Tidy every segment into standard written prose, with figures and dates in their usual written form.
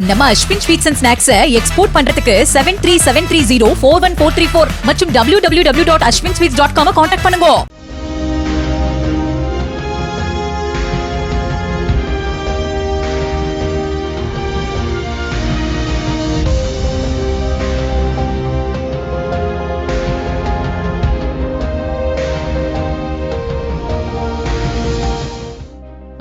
நம்ம Ashwin sweets and snacks export பண்றதுக்கு 7373041434 மற்றும் www.ashwinsweets.com கான்டாக்ட் பண்ணுங்க.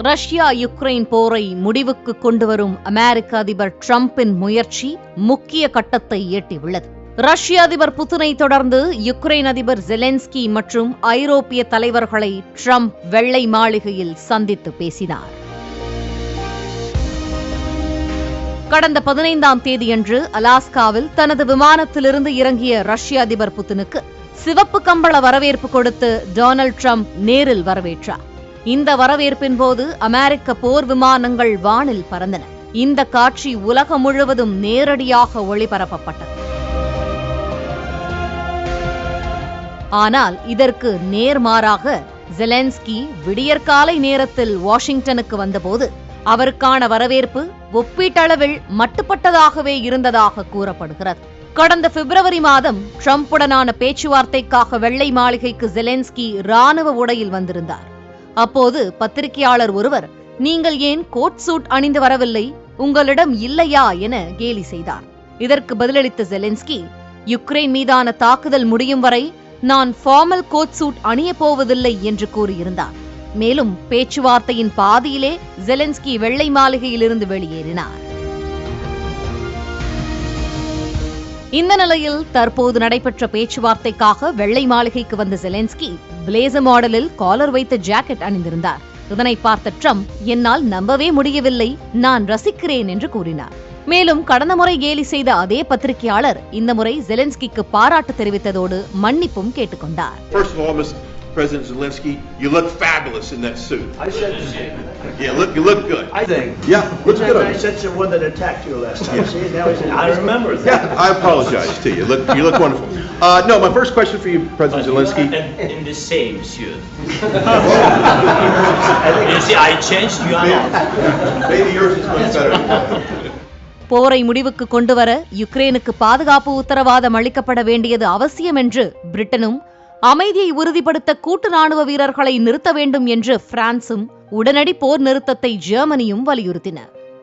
ரஷ்யா யுக்ரைன் போரை முடிவுக்கு கொண்டுவரும் அமெரிக்க அதிபர் டிரம்பின் முயற்சி முக்கிய கட்டத்தை எட்டியுள்ளது. ரஷ்ய அதிபர் புதினை தொடர்ந்து யுக்ரைன் அதிபர் ஜெலென்ஸ்கி மற்றும் ஐரோப்பிய தலைவர்களை டிரம்ப் வெள்ளை மாளிகையில் சந்தித்து பேசினார். கடந்த 15ஆம் தேதியன்று அலாஸ்காவில் தனது விமானத்திலிருந்து இறங்கிய ரஷ்ய அதிபர் புதினுக்கு சிவப்பு கம்பள வரவேற்பு கொடுத்து டொனால்ட் டிரம்ப் நேரில் வரவேற்றார். இந்த வரவேற்பின் போது அமெரிக்க போர் விமானங்கள் வானில் பறந்தன. இந்த காட்சி உலகம் முழுவதும் நேரடியாக ஒளிபரப்பப்பட்டது. ஆனால் இதற்கு நேர்மாறாக ஜெலென்ஸ்கி விடியற்காலை நேரத்தில் வாஷிங்டனுக்கு வந்தபோது அவருக்கான வரவேற்பு ஒப்பீட்டளவில் மட்டுப்பட்டதாகவே இருந்ததாக கூறப்படுகிறது. கடந்த பிப்ரவரி மாதம் டிரம்புடனான பேச்சுவார்த்தைக்காக வெள்ளை மாளிகைக்கு ஜெலென்ஸ்கி ராணுவ உடையில் வந்திருந்தார். அப்போது பத்திரிகையாளர் ஒருவர், நீங்கள் ஏன் கோட் சூட் அணிந்து வரவில்லை, உங்களிடம் இல்லையா என கேலி செய்தார். இதற்கு பதிலளித்த ஜெலென்ஸ்கி, யுக்ரைன் மீதான தாக்குதல் முடியும் வரை நான் ஃபார்மல் கோட் சூட் அணிய போவதில்லை என்று கூறியிருந்தார். மேலும் பேச்சுவார்த்தையின் பாதியிலே ஜெலென்ஸ்கி வெள்ளை மாளிகையிலிருந்து வெளியேறினார். இந்த நிலையில் தற்போது நடைபெற்ற பேச்சுவார்த்தைக்காக வெள்ளை மாளிகைக்கு வந்த ஜெலென்ஸ்கி பிளேசர் மாடலில் காலர் வைத்த ஜாக்கெட் அணிந்திருந்தார். இதனை பார்த்த டிரம்ப், என்னால் நம்பவே முடியவில்லை, நான் ரசிக்கிறேன் என்று கூறினார். மேலும் கடந்த முறை கேலி செய்த அதே பத்திரிகையாளர் இந்த முறை ஜெலென்ஸ்கிக்கு பாராட்டு தெரிவித்ததோடு மன்னிப்பும் கேட்டுக்கொண்டார். President Zelensky, you look fabulous in that suit. I said the same. Yeah, you look good. I think. Yeah, looks good. I said the one that attacked you last time. See, now I remember that. Yeah, I apologize to you. You look wonderful. No, my first question for you, President Zelensky. In the same suit. You see, I changed. You are not. Maybe yours is much better. போரை முடிவுக்கு கொண்டுவர யுக்ரைனுக்கு பாதுகாப்பு உத்தரவாதம் அளிக்கப்பட வேண்டியது அவசியம் என்று பிரிட்டனும், அமைதியை உறுதிப்படுத்த கூட்டு ராணுவ வீரர்களை நிறுத்த வேண்டும் என்று பிரான்சும், உடனடி போர் நிறுத்தத்தை ஜெர்மனியும் வலியுறுத்தின.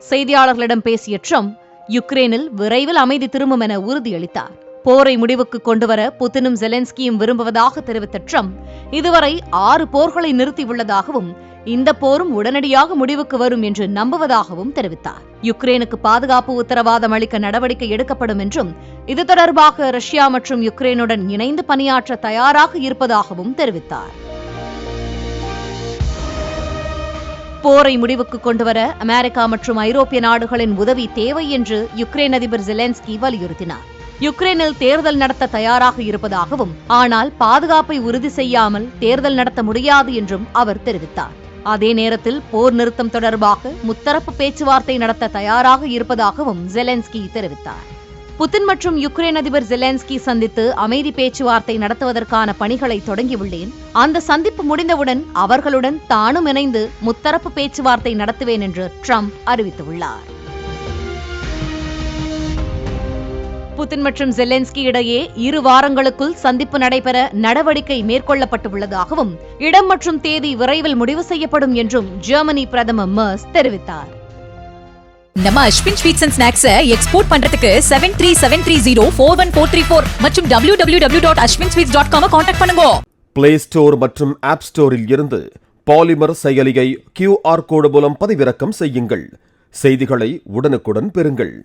செய்தியாளர்களிடம் பேசிய டிரம்ப், யுக்ரைனில் விரைவில் அமைதி திரும்பும் என உறுதியளித்தார். போரை முடிவுக்கு கொண்டுவர புதினும் ஜெலென்ஸ்கியும் விரும்புவதாக தெரிவித்த டிரம்ப், இதுவரை 6 போர்களை நிறுத்தியுள்ளதாகவும் இந்த போரும் உடனடியாக முடிவுக்கு வரும் என்று நம்புவதாகவும் தெரிவித்தார். யுக்ரைனுக்கு பாதுகாப்பு உத்தரவாதம் அளிக்க நடவடிக்கை எடுக்கப்படும் என்றும், இது தொடர்பாக ரஷ்யா மற்றும் யுக்ரைனுடன் இணைந்து பணியாற்ற தயாராக இருப்பதாகவும் தெரிவித்தார். போரை முடிவுக்கு கொண்டுவர அமெரிக்கா மற்றும் ஐரோப்பிய நாடுகளின் உதவி தேவை என்று யுக்ரைன் அதிபர் ஜெலென்ஸ்கி வலியுறுத்தினார். யுக்ரைனில் தேர்தல் நடத்த தயாராக இருப்பதாகவும், ஆனால் பாதுகாப்பை உறுதி செய்யாமல் தேர்தல் நடத்த முடியாது என்றும் அவர் தெரிவித்தார். அதே நேரத்தில் போர் நிறுத்தம் தொடர்பாக முத்தரப்பு பேச்சுவார்த்தை நடத்த தயாராக இருப்பதாகவும் ஜெலென்ஸ்கி தெரிவித்தார். புதின் மற்றும் யுக்ரைன் அதிபர் ஜெலென்ஸ்கி சந்தித்து அமைதி பேச்சுவார்த்தை நடத்துவதற்கான பணிகளை தொடங்கியுள்ளேன். அந்த சந்திப்பு முடிந்தவுடன் அவர்களுடன் தானும் இணைந்து முத்தரப்பு பேச்சுவார்த்தை நடத்துவேன் என்று டிரம்ப் அறிவித்துள்ளார். புதின் மற்றும் ஜெலென்ஸ்கி இடையே 2 வாரங்களுக்குள் சந்திப்பு நடைபெற நடவடிக்கை மேற்கொள்ளப்பட்டுள்ளதாகவும், இடம் மற்றும் தேதி விரைவில் முடிவு செய்யப்படும் என்றும் ஜெர்மனி பிரதமர் மெர்ஸ் தெரிவித்தார். நம்ம Ashwin sweets and snacks export பண்றதுக்கு 7373041434 மற்றும் www.ashwinsweets.com கான்டாக்ட் பண்ணுங்க. பிளே ஸ்டோர் மற்றும் ஆப் ஸ்டோரில் இருந்து பாலிமர் செயலியை QR கோடு மூலம் பதிவிறக்கம் செய்யுங்கள். செய்திகளை உடனுக்குடன் பெறுங்கள்.